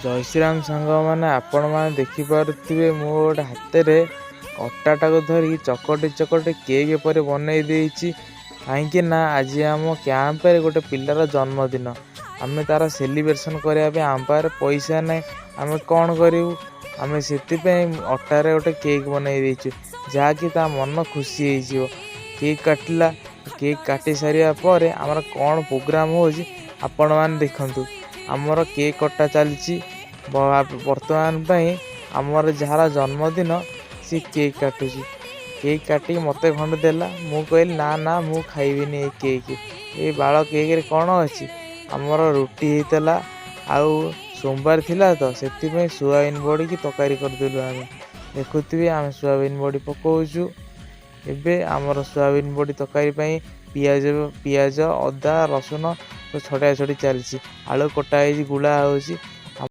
ଜୟ ଶ୍ରୀରାମ ସାଙ୍ଗମାନେ, ଆପଣମାନେ ଦେଖିପାରୁଥିବେ ମୁଁ ଗୋଟେ ହାତରେ ଅଟାଟାକୁ ଧରି ଚକଟି କେକ୍ ପରି ବନେଇ ଦେଇଛି। କାହିଁକି ନା ଆଜି ଆମ କ୍ୟାମ୍ପରେ ଗୋଟେ ପିଲାର ଜନ୍ମଦିନ। ଆମେ ତାର ସେଲିବ୍ରେସନ୍ କରିବା ପାଇଁ ଆମ ପାଖରେ ପଇସା ନାହିଁ। ଆମେ କ'ଣ କରିବୁ? ଆମେ ସେଥିପାଇଁ ଅଟାରେ ଗୋଟେ କେକ୍ ବନେଇ ଦେଇଛୁ, ଯାହାକି ତା ମନ ଖୁସି ହେଇଯିବ। କେକ୍ କାଟିଲା। କେକ୍ କାଟି ସାରିବା ପରେ ଆମର କ'ଣ ପ୍ରୋଗ୍ରାମ୍ ହେଉଛି ଆପଣମାନେ ଦେଖନ୍ତୁ। ଆମର କେକ୍ କଟା ଚାଲିଛି। ବର୍ତ୍ତମାନ ପାଇଁ ଆମର ଯାହାର ଜନ୍ମଦିନ ସେ କେକ୍ କାଟୁଛି। କେକ୍ କାଟିକି ମୋତେ ଖଣ୍ଡେ ଦେଲା। ମୁଁ କହିଲି ନା ମୁଁ ଖାଇବିନି ଏଇ କେକ୍। ଏଇ ବାଳ କେକ୍ରେ କ'ଣ ଅଛି? ଆମର ରୁଟି ହେଇଥିଲା, ଆଉ ସୋମବାର ଥିଲା ତ ସେଥିପାଇଁ ସୋୟାବିନ ବଡ଼ିକି ତରକାରୀ କରିଦେଲୁ। ଆମେ ଦେଖୁଥିବେ ଆମେ ସୋୟାବିନ ବଡ଼ି ପକାଉଛୁ। ଏବେ ଆମର ସୋୟାବିନ ବଡ଼ି ତରକାରୀ ପାଇଁ ପିଆଜ ଅଦା ରସୁଣ ଛଡ଼ା ଛଡ଼ି ଚାଲିଛି। ଆଳୁ କଟା ହେଇଛି, ଗୁଳା ହେଉଛି।